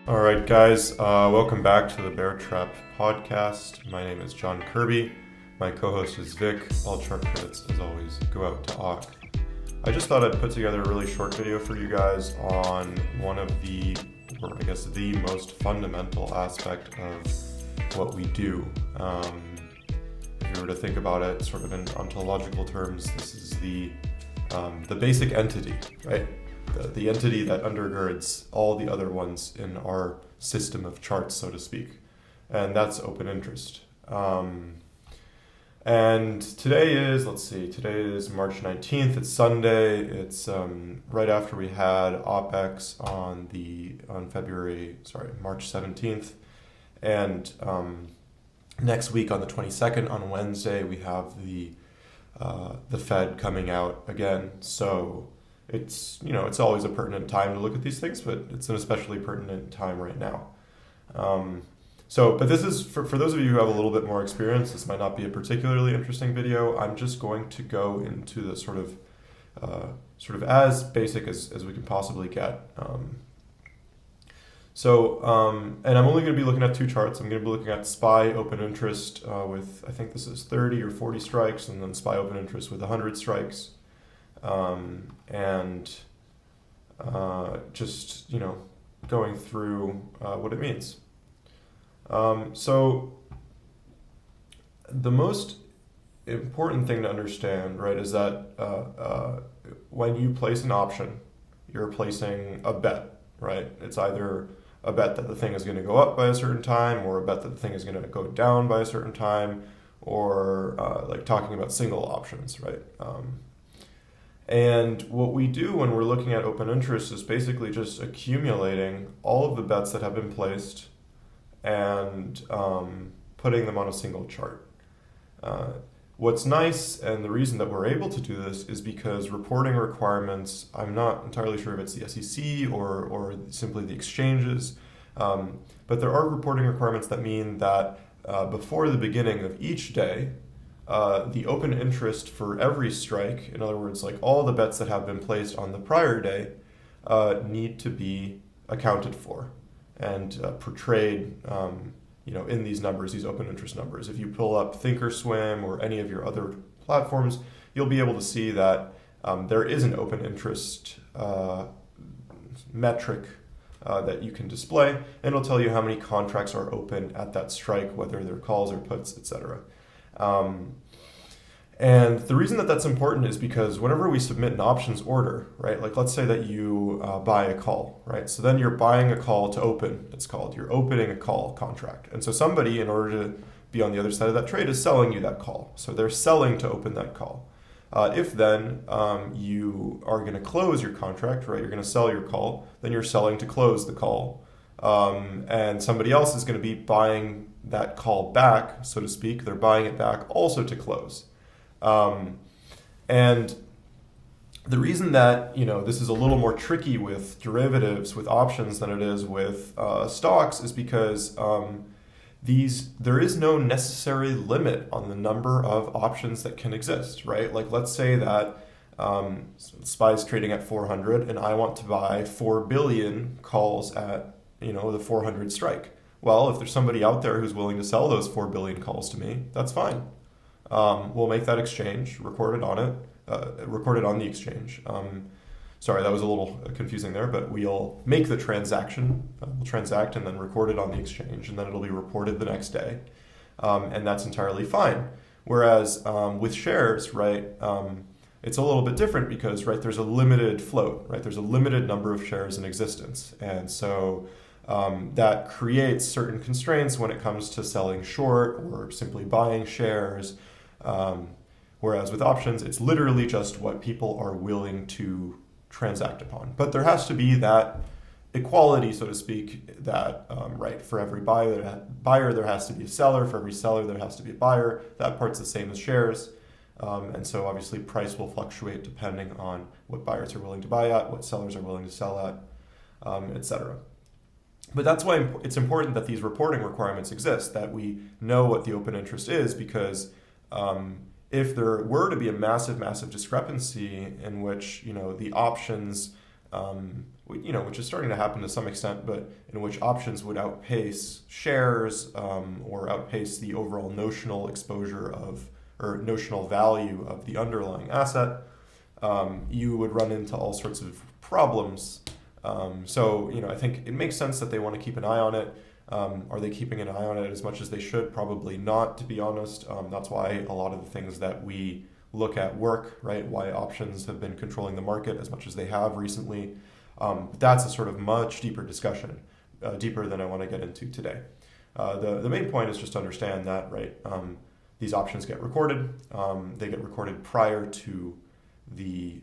All right, guys, welcome back to the Bear Trap podcast. My name is John Kirby. My co-host is Vic. All chart credits, as always, go out to Ock. I just thought I'd put together a really short video for you guys on one of the, or I guess the most fundamental aspect of what we do. If you were to think about it sort of in ontological terms, this is the basic entity, right? The entity that undergirds all the other ones in our system of charts, so to speak. And that's open interest. And today is March 19th. It's Sunday. It's right after we had OPEX on March 17th. And next week on the 22nd, on Wednesday, we have the Fed coming out again. So it's always a pertinent time to look at these things, but it's an especially pertinent time right now. But this is for those of you who have a little bit more experience. This might not be a particularly interesting video. I'm just going to go into the sort of as basic as we can possibly get. And I'm only going to be looking at two charts. I'm going to be looking at SPY open interest with, I think this is 30 or 40 strikes, and then SPY open interest with 100 strikes. Just going through what it means. So the most important thing to understand, right, is that when you place an option, you're placing a bet, right? It's either a bet that the thing is going to go up by a certain time, or a bet that the thing is going to go down by a certain time, or like talking about single options, right? And what we do when we're looking at open interest is basically just accumulating all of the bets that have been placed and putting them on a single chart. What's nice, and the reason that we're able to do this, is because reporting requirements, I'm not entirely sure if it's the SEC or simply the exchanges, but there are reporting requirements that mean that before the beginning of each day, the open interest for every strike, in other words, like all the bets that have been placed on the prior day, need to be accounted for and portrayed in these numbers, these open interest numbers. If you pull up Thinkorswim or any of your other platforms, you'll be able to see that there is an open interest metric that you can display, and it'll tell you how many contracts are open at that strike, whether they're calls or puts, etc. And the reason that that's important is because whenever we submit an options order, right, like let's say that you buy a call, right? So then you're buying a call to open, it's called. You're opening a call contract. And so somebody, in order to be on the other side of that trade, is selling you that call. So they're selling to open that call. If then you are going to close your contract, right, you're going to sell your call, then you're selling to close the call. And somebody else is going to be buying that call back, so to speak. They're buying it back also to close. And the reason that, this is a little more tricky with derivatives, with options, than it is with stocks is because there is no necessary limit on the number of options that can exist, right? Like let's say that SPY is trading at 400 and I want to buy 4 billion calls at, the 400 strike. Well, if there's somebody out there who's willing to sell those 4 billion calls to me, that's fine. We'll make that exchange, record it on the exchange. Sorry, that was a little confusing there, but we'll make the transaction, we'll transact and then record it on the exchange, and then it'll be reported the next day. And that's entirely fine. Whereas with shares, right, it's a little bit different because, right, there's a limited float, right? There's a limited number of shares in existence. And so that creates certain constraints when it comes to selling short or simply buying shares. Whereas with options, it's literally just what people are willing to transact upon. But there has to be that equality, so to speak, that, right, for every buyer, there has to be a seller. For every seller, there has to be a buyer. That part's the same as shares. And so obviously price will fluctuate depending on what buyers are willing to buy at, what sellers are willing to sell at, etc. But that's why it's important that these reporting requirements exist, that we know what the open interest is, because if there were to be a massive discrepancy in which, the options which is starting to happen to some extent, but in which options would outpace shares or outpace the overall notional exposure of or notional value of the underlying asset, you would run into all sorts of problems. So I think it makes sense that they want to keep an eye on it. Are they keeping an eye on it as much as they should? Probably not, to be honest. That's why a lot of the things that we look at work, right? Why options have been controlling the market as much as they have recently. But that's a sort of much deeper discussion, deeper than I want to get into today. The main point is just to understand that, right? These options get recorded. They get recorded prior to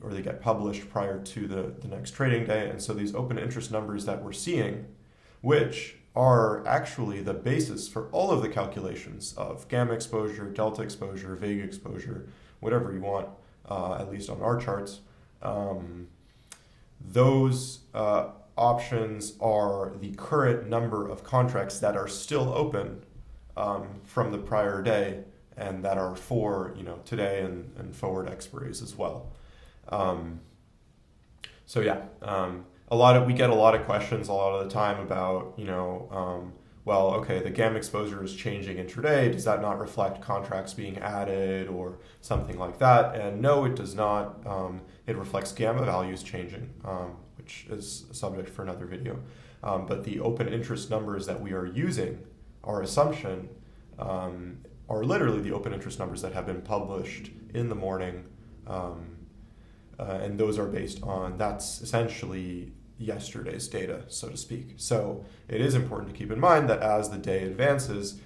or they get published prior to the next trading day. And so these open interest numbers that we're seeing, which are actually the basis for all of the calculations of gamma exposure, delta exposure, vega exposure, whatever you want, at least on our charts. Those options are the current number of contracts that are still open from the prior day, and that are for today and forward expiries as well. So yeah, we get a lot of questions a lot of the time about well, okay, the gamma exposure is changing intraday. Does that not reflect contracts being added or something like that? And no, it does not. It reflects gamma values changing, which is a subject for another video. But the open interest numbers that we are using, our assumption, are literally the open interest numbers that have been published in the morning. And those are based on, that's essentially yesterday's data, so to speak. So it is important to keep in mind that as the day advances,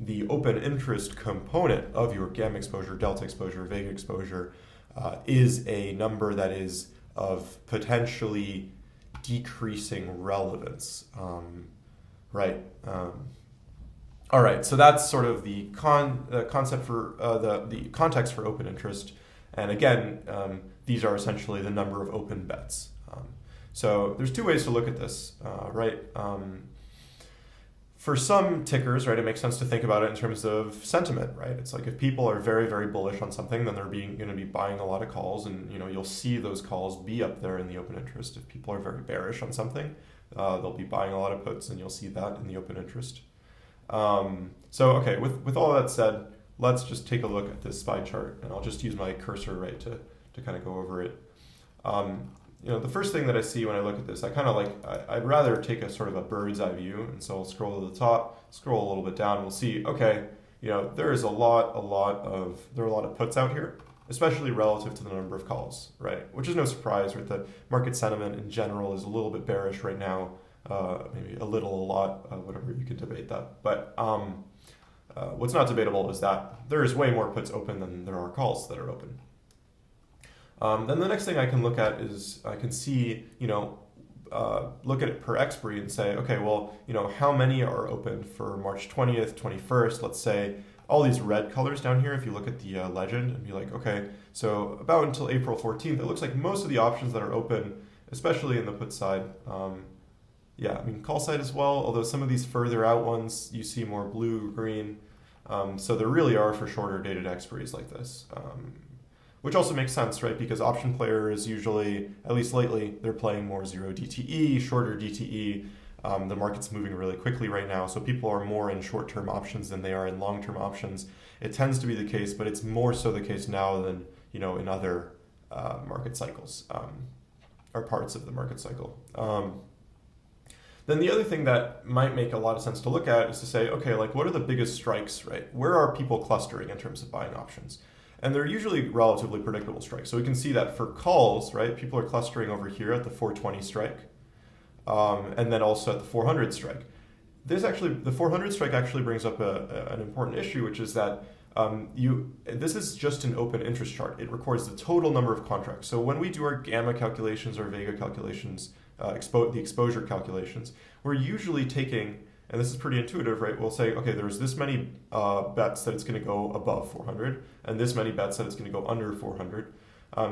the open interest component of your gamma exposure, delta exposure, vega exposure is a number that is of potentially decreasing relevance, right? All right, so that's sort of the concept for the context for open interest. And again, these are essentially the number of open bets. So there's two ways to look at this, right? For some tickers, right, it makes sense to think about it in terms of sentiment, right? It's like if people are very, very bullish on something, then they're going to be buying a lot of calls, and you'll see those calls be up there in the open interest. If people are very bearish on something, they'll be buying a lot of puts, and you'll see that in the open interest. So okay, with all that said, let's just take a look at this SPY chart, and I'll just use my cursor, right, to kind of go over it. The first thing that I see when I look at this, I'd rather take a sort of a bird's eye view, and so I'll scroll to the top, scroll a little bit down, and we'll see, okay, there is a lot of puts out here, especially relative to the number of calls, right? Which is no surprise, right? The market sentiment in general is a little bit bearish right now, maybe a little, a lot, whatever, you could debate that. But what's not debatable is that there is way more puts open than there are calls that are open. Then the next thing I can look at is I can see, look at it per expiry and say, okay, well, how many are open for March 20th, 21st, let's say, all these red colors down here, if you look at the legend and be like, okay, so about until April 14th, it looks like most of the options that are open, especially in the put side, call side as well, although some of these further out ones, you see more blue, green, so there really are for shorter dated expiries like this. Which also makes sense, right? Because option players usually, at least lately, they're playing more 0 DTE, shorter DTE. The market's moving really quickly right now, so people are more in short-term options than they are in long-term options. It tends to be the case, but it's more so the case now than in other market cycles or parts of the market cycle. Then the other thing that might make a lot of sense to look at is to say, okay, like what are the biggest strikes, right? Where are people clustering in terms of buying options? And they're usually relatively predictable strikes. So we can see that for calls, right, people are clustering over here at the 420 strike, and then also at the 400 strike. The 400 strike actually brings up an important issue, which is that this is just an open interest chart. It records the total number of contracts. So when we do our gamma calculations or vega calculations, the exposure calculations, we're usually taking, and this is pretty intuitive, right? We'll say, okay, there's this many bets that it's going to go above 400, and this many bets that it's going to go under 400.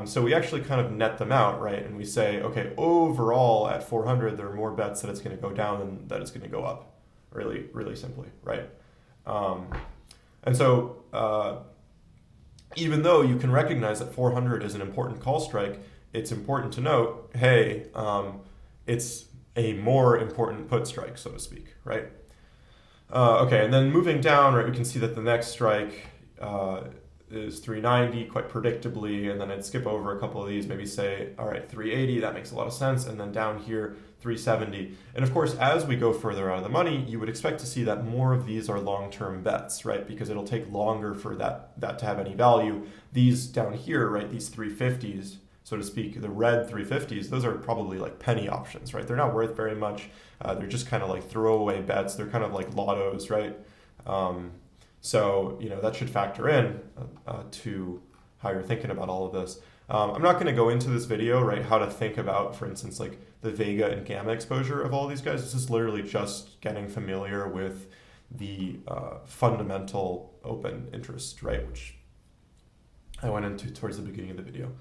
So we actually kind of net them out, right? And we say, okay, overall at 400, there are more bets that it's going to go down than that it's going to go up, really, really simply, right? And so even though you can recognize that 400 is an important call strike, it's important to note, hey, it's a more important put strike, so to speak, right? Okay, and then moving down, right, we can see that the next strike is 390 quite predictably, and then I'd skip over a couple of these, maybe say, all right, 380, that makes a lot of sense, and then down here, 370. And of course, as we go further out of the money, you would expect to see that more of these are long-term bets, right? Because it'll take longer for that to have any value. These down here, right, these 350s, so to speak, the red 350s, those are probably like penny options, right? They're not worth very much. They're just kind of like throwaway bets. They're kind of like lottos, right? So, that should factor in to how you're thinking about all of this. I'm not going to go into this video, right, how to think about, for instance, like the Vega and Gamma exposure of all these guys. This is literally just getting familiar with the fundamental open interest, right, which I went into towards the beginning of the video.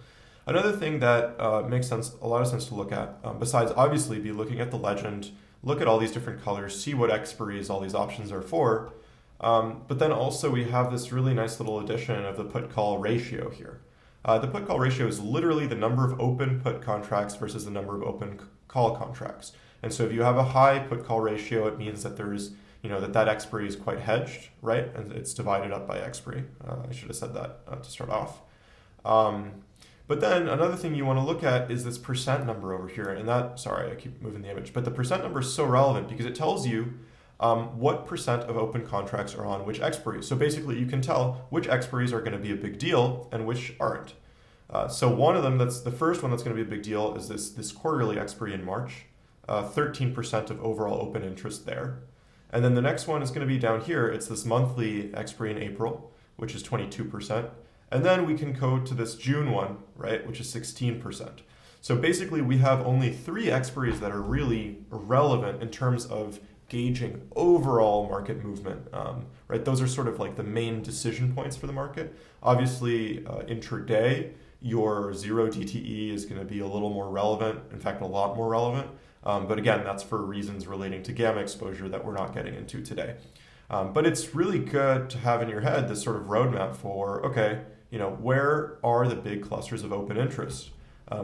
Another thing that makes a lot of sense to look at, besides obviously be looking at the legend, look at all these different colors, see what expiries all these options are for, but then also we have this really nice little addition of the put-call ratio here. The put-call ratio is literally the number of open put contracts versus the number of open call contracts. And so if you have a high put-call ratio, it means that there's, that expiry is quite hedged, right? And it's divided up by expiry. I should have said that to start off. But then another thing you want to look at is this percent number over here. And sorry, I keep moving the image, but the percent number is so relevant because it tells you what percent of open contracts are on which expiries. So basically you can tell which expiries are going to be a big deal and which aren't. So one of them, that's the first one that's going to be a big deal, is this quarterly expiry in March, 13% of overall open interest there. And then the next one is going to be down here. It's this monthly expiry in April, which is 22%. And then we can go to this June one, right, which is 16%. So basically we have only 3 expiries that are really relevant in terms of gauging overall market movement, right? Those are sort of like the main decision points for the market. Obviously, intraday, your 0 DTE is going to be a little more relevant, in fact, a lot more relevant. But again, that's for reasons relating to gamma exposure that we're not getting into today. But it's really good to have in your head this sort of roadmap for, okay, where are the big clusters of open interest?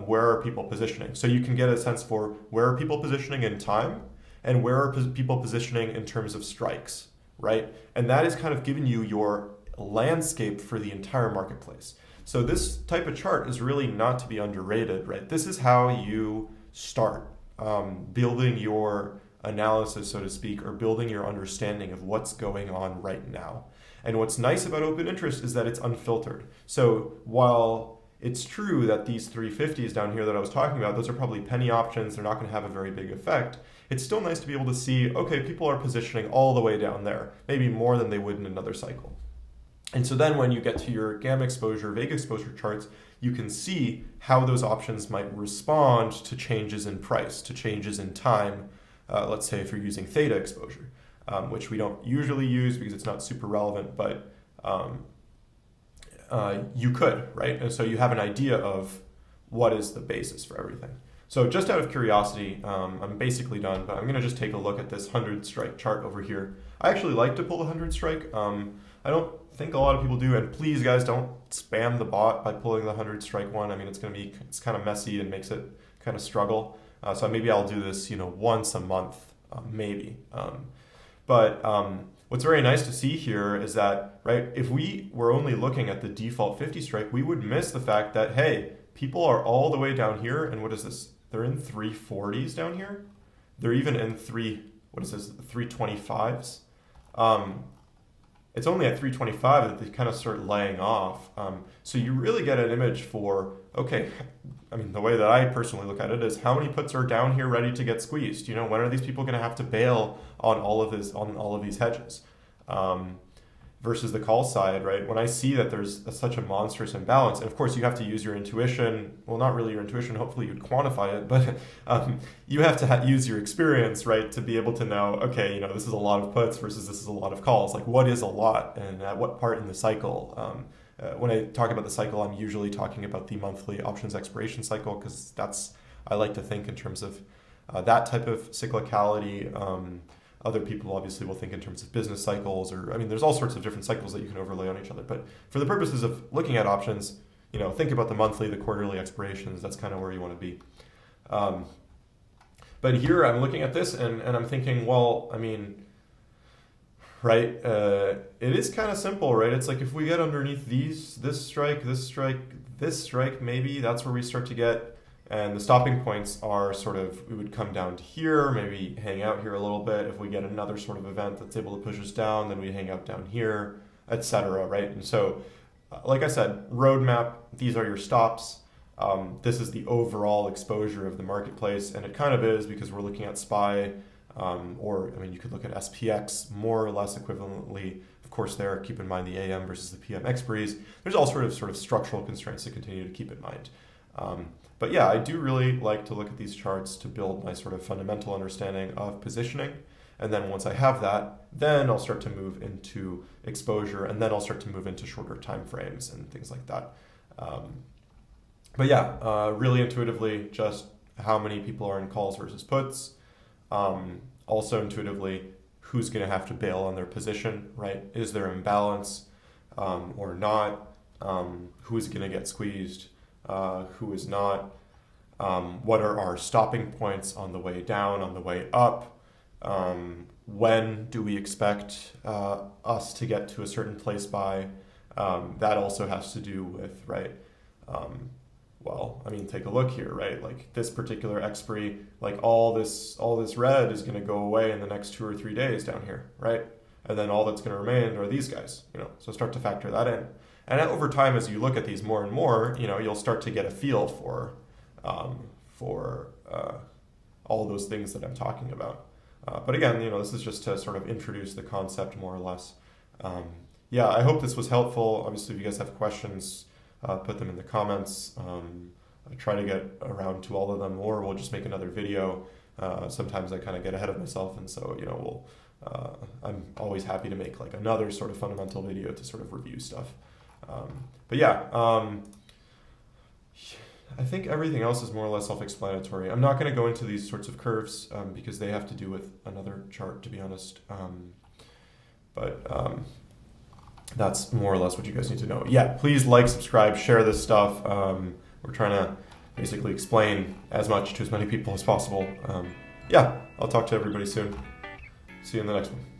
Where are people positioning? So you can get a sense for where are people positioning in time, and where are people positioning in terms of strikes, right? And that is kind of giving you your landscape for the entire marketplace. So this type of chart is really not to be underrated, right? This is how you start building your analysis, so to speak, or building your understanding of what's going on right now. And what's nice about open interest is that it's unfiltered. So while it's true that these 350s down here that I was talking about, those are probably penny options, they're not going to have a very big effect. It's still nice to be able to see, okay, people are positioning all the way down there, maybe more than they would in another cycle. And so then when you get to your gamma exposure, Vega exposure charts, you can see how those options might respond to changes in price, to changes in time. Let's say if you're using theta exposure, which we don't usually use because it's not super relevant, but you could, right? And so you have an idea of what is the basis for everything. So just out of curiosity, I'm basically done, but I'm going to just take a look at this 100 strike chart over here. I actually like to pull the 100 strike. I don't think a lot of people do, and please guys don't spam the bot by pulling the 100 strike one. I mean, it's kind of messy and makes it kind of struggle. So maybe I'll do this, once a month, maybe. But what's very nice to see here is that, right, if we were only looking at the default 50 strike, we would miss the fact that, hey, people are all the way down here, and what is this? They're in 340s down here. They're even in 325s. It's only at 325 that they kind of start laying off. So you really get an image for, okay, I mean, the way that I personally look at it is how many puts are down here ready to get squeezed? When are these people going to have to bail on all of these hedges? Versus the call side, right? When I see that there's such a monstrous imbalance, and of course you have to use your intuition, well, not really your intuition, hopefully you'd quantify it, but you have to use your experience, right, to be able to know, okay, this is a lot of puts versus this is a lot of calls. Like, what is a lot and at what part in the cycle? When I talk about the cycle, I'm usually talking about the monthly options expiration cycle, because I like to think in terms of that type of cyclicality. Other people obviously will think in terms of business cycles, or, I mean, there's all sorts of different cycles that you can overlay on each other. But for the purposes of looking at options, think about the monthly, the quarterly expirations. That's kind of where you want to be. But here I'm looking at this and I'm thinking, well, I mean, right, it is kind of simple, right? It's like if we get underneath this strike, maybe that's where we start to get. And the stopping points are sort of, we would come down to here, maybe hang out here a little bit. If we get another sort of event that's able to push us down, then we hang out down here, etc. Right? And so, like I said, roadmap, these are your stops. This is the overall exposure of the marketplace, and it kind of is because we're looking at SPY, or I mean, you could look at SPX more or less equivalently. Of course, there, keep in mind the AM versus the PM expiries. There's all sort of structural constraints to continue to keep in mind. But yeah, I do really like to look at these charts to build my sort of fundamental understanding of positioning. And then once I have that, then I'll start to move into exposure, and then I'll start to move into shorter time frames and things like that. But yeah, really intuitively, just how many people are in calls versus puts. Also intuitively, who's going to have to bail on their position, right? Is there imbalance or not? Who's going to get squeezed? Who is not? What are our stopping points on the way down, on the way up? When do we expect us to get to a certain place by? That also has to do with, right? Well, I mean, take a look here, right? Like this particular expiry, like all this red is going to go away in the next 2 or 3 days down here, right? And then all that's going to remain are these guys, so start to factor that in. And over time, as you look at these more and more, you'll start to get a feel for all those things that I'm talking about. But again, this is just to sort of introduce the concept more or less. Yeah, I hope this was helpful. Obviously, if you guys have questions, put them in the comments. I try to get around to all of them, or we'll just make another video. Sometimes I kind of get ahead of myself, and so I'm always happy to make like another sort of fundamental video to sort of review stuff. But yeah, I think everything else is more or less self-explanatory. I'm not going to go into these sorts of curves because they have to do with another chart, to be honest. But that's more or less what you guys need to know. Yeah, please like, subscribe, share this stuff. We're trying to basically explain as much to as many people as possible. Yeah, I'll talk to everybody soon. See you in the next one.